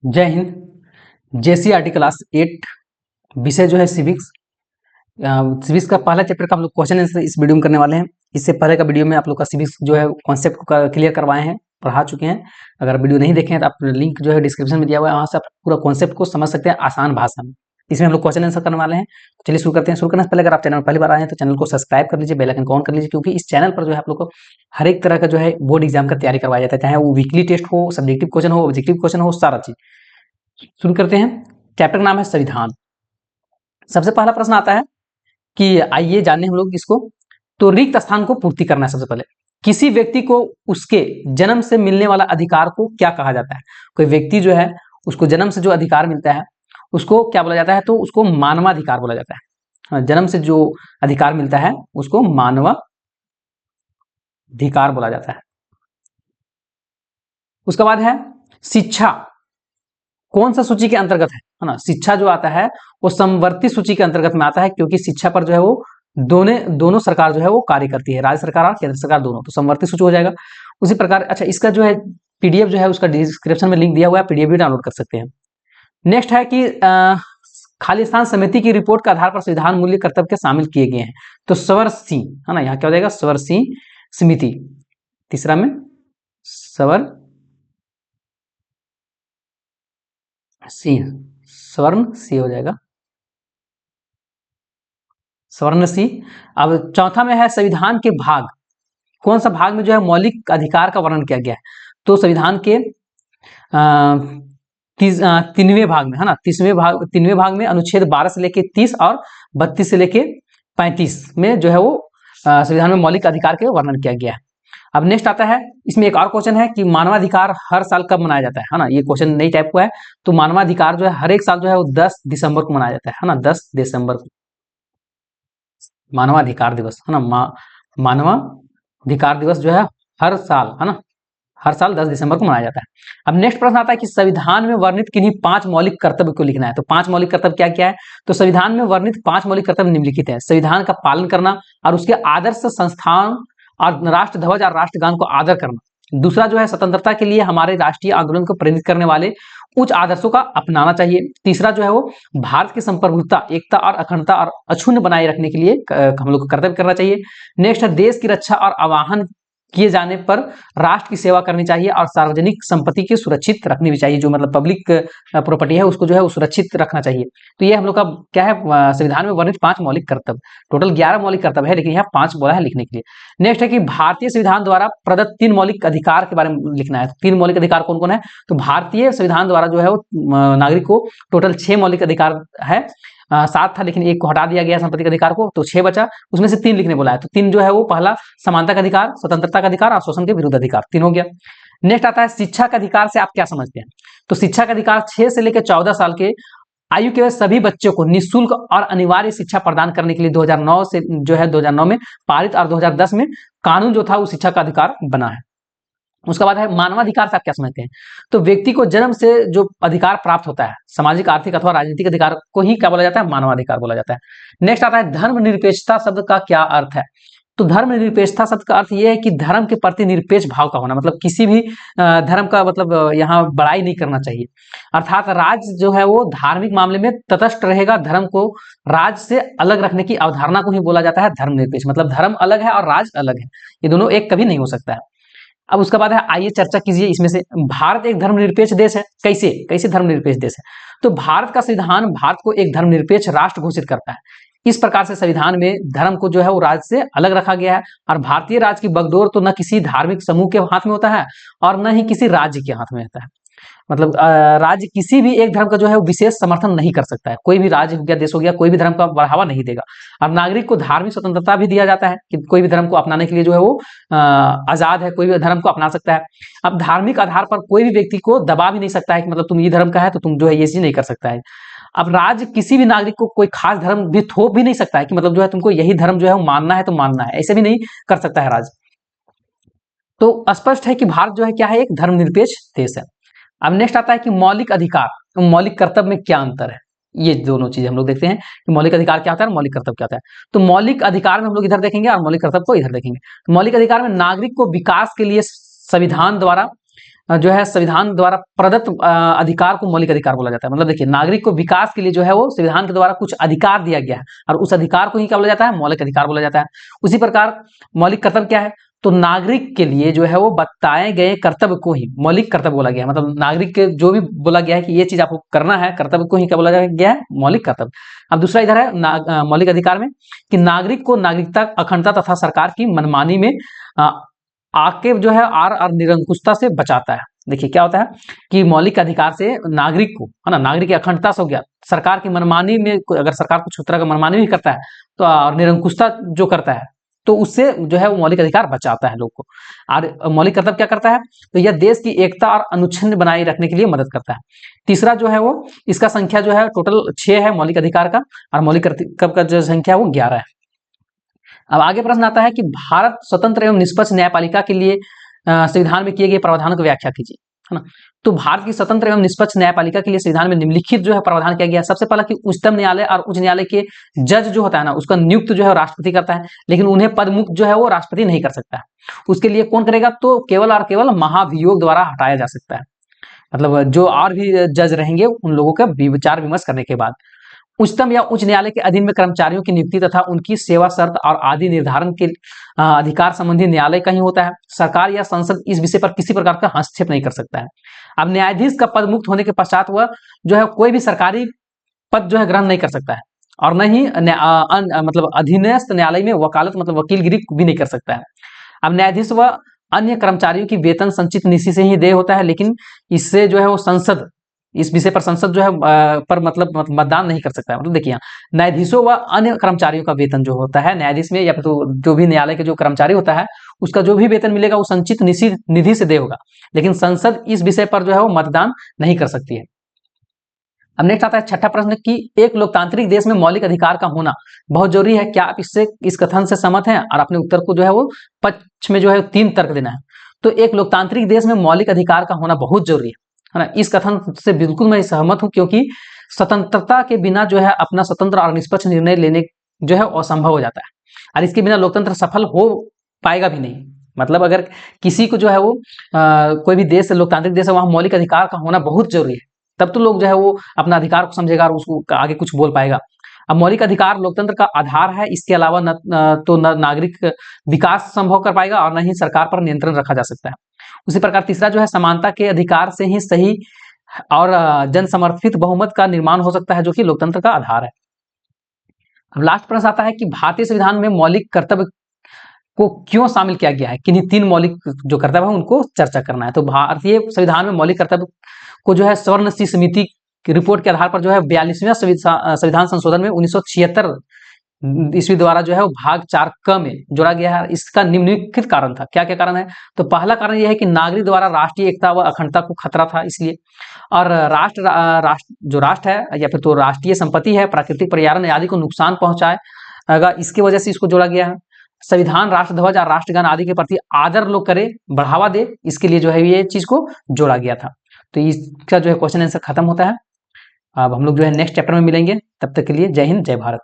जय Hind. JCERT class 8 विषय जो है सिविक्स। सिविक्स का पहला चैप्टर का हम लोग क्वेश्चन आंसर इस वीडियो में करने वाले हैं। इससे पहले का वीडियो में आप लोग का सिविक्स जो है कॉन्सेप्ट को क्लियर करवाए हैं, पढ़ा चुके हैं। अगर वीडियो नहीं देखे हैं तो आप लिंक जो है डिस्क्रिप्शन में दिया हुआ है, वहाँ से आप पूरा कॉन्सेप्ट को समझ सकते हैं आसान भाषा में। इसमें हम लोग क्वेश्चन आंसर करने वाले हैं। चलिए शुरू करते हैं। शुरू करने से पहले अगर आप चैनल पहली बार आए हैं तो चैनल को सब्सक्राइब कर लीजिए, बेल आइकन को ऑन कर लीजिए, क्योंकि इस चैनल पर जो है आप लोग को हर एक तरह का जो है बोर्ड एग्जाम का तैयारी करवाया जाता है, चाहे वो वीकली टेस्ट हो, सब्जेक्टिव क्वेश्चन हो, ऑब्जेक्टिव क्वेश्चन हो, सारा चीज। शुरू करते हैं। चैप्टर का नाम है संविधान। सबसे पहला प्रश्न आता है कि आइए जाने हम लोग इसको। तो रिक्त स्थान को पूर्ति करना है। सबसे पहले किसी व्यक्ति को उसके जन्म से मिलने वाला अधिकार को क्या कहा जाता है? कोई व्यक्ति जो है उसको जन्म से जो अधिकार मिलता है उसको क्या बोला जाता है? तो उसको मानवाधिकार बोला जाता है। हाँ, जन्म से जो अधिकार मिलता है उसको मानवाधिकार बोला जाता है। उसके बाद है शिक्षा। कौन सा सूची के अंतर्गत है ना? शिक्षा जो आता है वो समवर्ती सूची के अंतर्गत में आता है, क्योंकि शिक्षा पर जो है वो दोनों सरकार जो है वो कार्य करती है, राज्य सरकार और केंद्र सरकार दोनों, तो समवर्ती सूची हो जाएगा। उसी प्रकार अच्छा, इसका जो है पीडीएफ जो है उसका डिस्क्रिप्शन में लिंक दिया हुआ है, पीडीएफ भी डाउनलोड कर सकते हैं। नेक्स्ट है कि खालिस्तान समिति की रिपोर्ट के आधार पर संविधान मूल्य कर्तव्य के शामिल किए गए हैं। तो स्वर सी है ना, यहाँ क्या हो जाएगा? स्वर सी समिति। तीसरा में स्वर सी, स्वर्ण सी हो जाएगा, स्वर्ण सी। अब चौथा में है संविधान के भाग। कौन सा भाग में जो है मौलिक अधिकार का वर्णन किया गया है? तो संविधान के तीनवें भाग में है ना, तीनवें भाग में अनुच्छेद 12 से लेके 30 और 32 से लेके 35 में जो है वो संविधान में मौलिक अधिकार के वर्णन किया गया है। अब नेक्स्ट आता है, इसमें एक और क्वेश्चन है कि मानवाधिकार हर साल कब मनाया जाता है ना? ये क्वेश्चन नई टाइप का है। तो मानवाधिकार जो है हर एक साल जो है वो 10 दिसंबर को मनाया जाता है ना, 10 दिसंबर को मानवाधिकार दिवस है ना। मानवाधिकार दिवस जो है हर साल है ना, हर साल 10 दिसंबर को मनाया जाता है। अब नेक्स्ट प्रश्न आता है कि संविधान में वर्णित किन्हीं 5 मौलिक कर्तव्य को लिखना है। तो 5 मौलिक कर्तव्य क्या क्या है? तो संविधान में वर्णित 5 मौलिक कर्तव्य निम्नलिखित है: संविधान का पालन करना और उसके आदर्श संस्थान और राष्ट्र ध्वज और राष्ट्रगान को आदर करना। दूसरा जो है स्वतंत्रता के लिए हमारे राष्ट्रीय आंदोलन को प्रेरित करने वाले उच्च आदर्शों का अपनाना चाहिए। तीसरा जो है वो भारत की संप्रभुता, एकता और अखंडता और अक्षुण्ण बनाए रखने के लिए हम लोग को कर्तव्य करना चाहिए। नेक्स्ट है देश की रक्षा और आवाहन किए जाने पर राष्ट्र की सेवा करनी चाहिए और सार्वजनिक संपत्ति की सुरक्षित रखनी भी चाहिए। जो मतलब पब्लिक प्रॉपर्टी है उसको जो है वो सुरक्षित रखना चाहिए। तो ये हम लोग का क्या है, संविधान में वर्णित 5 मौलिक कर्तव्य। टोटल 11 मौलिक कर्तव्य है, लेकिन यहाँ 5 बोला है लिखने के लिए। नेक्स्ट है कि भारतीय संविधान द्वारा प्रदत्त 3 मौलिक अधिकार के बारे में लिखना है। 3 मौलिक अधिकार कौन कौन है? तो भारतीय संविधान द्वारा जो है वो नागरिक को टोटल 6 मौलिक अधिकार है। 7 था लेकिन 1 को हटा दिया गया संपत्ति के अधिकार को, तो 6 बचा। उसमें से 3 लिखने बोला है। तो 3 जो है वो पहला समानता का अधिकार, स्वतंत्रता का अधिकार और शोषण के विरुद्ध अधिकार, 3 हो गया। नेक्स्ट आता है शिक्षा का अधिकार से आप क्या समझते हैं? तो शिक्षा का अधिकार 6 से लेकर 14 साल के आयु के सभी बच्चों को निःशुल्क और अनिवार्य शिक्षा प्रदान करने के लिए 2009 से जो है 2009 में पारित और 2010 में कानून जो था वो शिक्षा का अधिकार बना है। उसके बाद है मानवाधिकार से आप क्या समझते हैं? तो व्यक्ति को जन्म से जो अधिकार प्राप्त होता है, सामाजिक, आर्थिक अथवा राजनीतिक अधिकार को ही क्या बोला जाता है? मानवाधिकार बोला जाता है। नेक्स्ट आता है धर्मनिरपेक्षता शब्द का क्या अर्थ है? तो धर्मनिरपेक्षता शब्द का अर्थ यह है कि धर्म के प्रति निरपेक्ष भाव का होना, मतलब किसी भी धर्म का मतलब यहाँ बड़ाई नहीं करना चाहिए। अर्थात राज्य जो है वो धार्मिक मामले में तटस्थ रहेगा, धर्म को राज्य से अलग रखने की अवधारणा को ही बोला जाता है धर्मनिरपेक्ष। मतलब धर्म अलग है और राज्य अलग है, ये दोनों एक कभी नहीं हो सकता है। अब उसके बाद है, आइए चर्चा कीजिए इसमें से। भारत एक धर्मनिरपेक्ष देश है। कैसे कैसे धर्मनिरपेक्ष देश है? तो भारत का संविधान भारत को एक धर्मनिरपेक्ष राष्ट्र घोषित करता है। इस प्रकार से संविधान में धर्म को जो है वो राज्य से अलग रखा गया है, और भारतीय राज्य की बगडोर तो न किसी धार्मिक समूह के हाथ में होता है और न ही किसी राज्य के हाथ में होता है। मतलब राज्य किसी भी एक धर्म का जो है वो विशेष समर्थन नहीं कर सकता है। कोई भी राज्य हो गया, देश हो गया, कोई भी धर्म का बढ़ावा नहीं देगा। अब नागरिक को धार्मिक स्वतंत्रता भी दिया जाता है कि कोई भी धर्म को अपनाने के लिए जो है वो आजाद है, कोई भी धर्म को अपना सकता है। अब धार्मिक आधार पर कोई भी व्यक्ति को दबा भी नहीं सकता है कि मतलब तुम ये धर्म का है तो तुम जो है ये चीज नहीं कर सकता है। अब राज्य किसी भी नागरिक को कोई खास धर्म भी थोप भी नहीं सकता है कि मतलब जो है तुमको यही धर्म जो है मानना है तो मानना है, ऐसे भी नहीं कर सकता है राज्य। तो स्पष्ट है कि भारत जो है क्या है, एक धर्मनिरपेक्ष देश है। अब नेक्स्ट आता है कि मौलिक अधिकार और मौलिक कर्तव्य में क्या अंतर है। ये दोनों चीजें हम लोग देखते हैं कि मौलिक अधिकार क्या होता है और मौलिक कर्तव्य क्या होता है। तो मौलिक अधिकार में हम लोग इधर देखेंगे और मौलिक कर्तव्य को इधर देखेंगे। तो मौलिक अधिकार में नागरिक को विकास के लिए संविधान द्वारा जो है संविधान द्वारा प्रदत्त अधिकार को मौलिक अधिकार बोला जाता है। मतलब देखिए, नागरिक को विकास के लिए जो है वो संविधान के द्वारा कुछ अधिकार दिया गया है और उस अधिकार को ही क्या बोला जाता है, मौलिक अधिकार बोला जाता है। उसी प्रकार मौलिक कर्तव्य क्या है, तो नागरिक के लिए जो है वो बताए गए कर्तव्य को ही मौलिक कर्तव्य बोला गया है। मतलब नागरिक के जो भी बोला गया है कि ये चीज आपको करना है, कर्तव्य को ही क्या बोला गया है, मौलिक कर्तव्य। अब दूसरा इधर है मौलिक अधिकार में कि नागरिक को नागरिकता, अखंडता तथा सरकार की मनमानी में आके जो है आर और निरंकुशता से बचाता है। देखिए क्या होता है कि मौलिक अधिकार से नागरिक को, है ना, नागरिक की अखंडता से हो गया, सरकार की मनमानी में अगर सरकार कुछ तरह का मनमानी भी करता है तो और निरंकुशता जो करता है तो उससे जो है वो मौलिक अधिकार बचाता है लोग को। और मौलिक कर्तव्य क्या करता है, तो यह देश की एकता और अनुच्छिन्न बनाए रखने के लिए मदद करता है। तीसरा जो है वो, इसका संख्या जो है टोटल 6 है मौलिक अधिकार का, और मौलिक कर्तव्य का जो संख्या वो 11 है। अब आगे प्रश्न आता है कि भारत स्वतंत्र एवं निष्पक्ष न्यायपालिका के लिए संविधान में किए गए प्रावधानों की व्याख्या कीजिए, है ना। तो भारत की स्वतंत्र एवं निष्पक्ष न्यायपालिका के लिए संविधान में निम्नलिखित जो है प्रावधान किया गया है। सबसे पहला कि उच्चतम न्यायालय और उच्च न्यायालय के जज जो होता है ना, उसका नियुक्त जो है राष्ट्रपति करता है, लेकिन उन्हें पदमुक्त जो है वो राष्ट्रपति नहीं कर सकता है। उसके लिए कौन करेगा, तो केवल और केवल महाभियोग द्वारा हटाया जा सकता है। मतलब जो और भी जज रहेंगे उन लोगों का विचार विमर्श करने के बाद। उच्चतम या उच्च न्यायालय के अधीन में कर्मचारियों की नियुक्ति तथा उनकी सेवा शर्त और आदि निर्धारण के अधिकार संबंधी न्यायालय का ही होता है। सरकार या संसद इस विषय पर किसी प्रकार का हस्तक्षेप नहीं कर सकता है। अब न्यायाधीश का पद मुक्त होने के पश्चात वह जो है कोई भी सरकारी पद जो है ग्रहण नहीं कर सकता है, और न ही मतलब अधीनस्थ न्यायालय में वकालत मतलब वकीलगिरी भी नहीं कर सकता है। अब न्यायाधीश व अन्य कर्मचारियों की वेतन संचित निधि से ही देय होता है, लेकिन इससे जो है वो संसद, इस विषय पर संसद जो है पर मतलब मतदान नहीं कर सकता है। मतलब देखिए, न्यायाधीशों व अन्य कर्मचारियों का वेतन जो होता है न्यायाधीश में या फिर तो जो भी न्यायालय के जो कर्मचारी होता है उसका जो भी वेतन मिलेगा वो संचित निधि से देय होगा, लेकिन संसद इस विषय पर जो है वो मतदान नहीं कर सकती है। अब नेक्स्ट आता है छठा प्रश्न कि एक लोकतांत्रिक देश में मौलिक अधिकार का होना बहुत जरूरी है, क्या आप इससे इस कथन से सहमत हैं? और अपने उत्तर को जो है वो पक्ष में जो है 3 तर्क देना है। तो एक लोकतांत्रिक देश में मौलिक अधिकार का होना बहुत जरूरी है ना। इस कथन से बिल्कुल मैं सहमत हूं, क्योंकि स्वतंत्रता के बिना जो है अपना स्वतंत्र और निष्पक्ष निर्णय लेने जो है असंभव हो जाता है, और इसके बिना लोकतंत्र सफल हो पाएगा भी नहीं। मतलब अगर किसी को जो है वो कोई भी देश लोकतांत्रिक देश है वहां मौलिक अधिकार का होना बहुत जरूरी है, तब तो लोग जो है वो अपना अधिकार को समझेगा और उसको आगे कुछ बोल पाएगा। अब मौलिक अधिकार लोकतंत्र का आधार है, इसके अलावा तो नागरिक विकास संभव कर पाएगा और न ही सरकार पर नियंत्रण रखा जा सकता है। उसी प्रकार तीसरा जो है समानता के अधिकार से ही सही और जन समर्थित बहुमत का निर्माण हो सकता है, जो कि लोकतंत्र का आधार है। अब लास्ट प्रश्न आता है कि भारतीय संविधान में मौलिक कर्तव्य को क्यों शामिल किया गया है, किन्हीं 3 मौलिक जो कर्तव्य है उनको चर्चा करना है। तो भारतीय संविधान में मौलिक कर्तव्य को जो है स्वर्ण सिंह समिति की रिपोर्ट के आधार पर जो है 42वें संविधान संशोधन में 1976 ईस्वी द्वारा जो है वो भाग 4 क में जोड़ा गया है। इसका निम्नलिखित कारण था। क्या क्या कारण है, तो पहला कारण यह है कि नागरिक द्वारा राष्ट्रीय एकता व अखंडता को खतरा था इसलिए, और राष्ट्र है या फिर तो राष्ट्रीय संपत्ति है, प्राकृतिक पर्यावरण आदि को नुकसान पहुंचाएगा, इसकी वजह से इसको जोड़ा गया है। संविधान, राष्ट्रध्वज और राष्ट्रगान आदि के प्रति आदर लोग करे, बढ़ावा दे, इसके लिए जो है ये चीज को जोड़ा गया था। तो इसका जो है क्वेश्चन आंसर खत्म होता है। अब हम लोग जो है नेक्स्ट चैप्टर में मिलेंगे, तब तक के लिए जय हिंद जय भारत।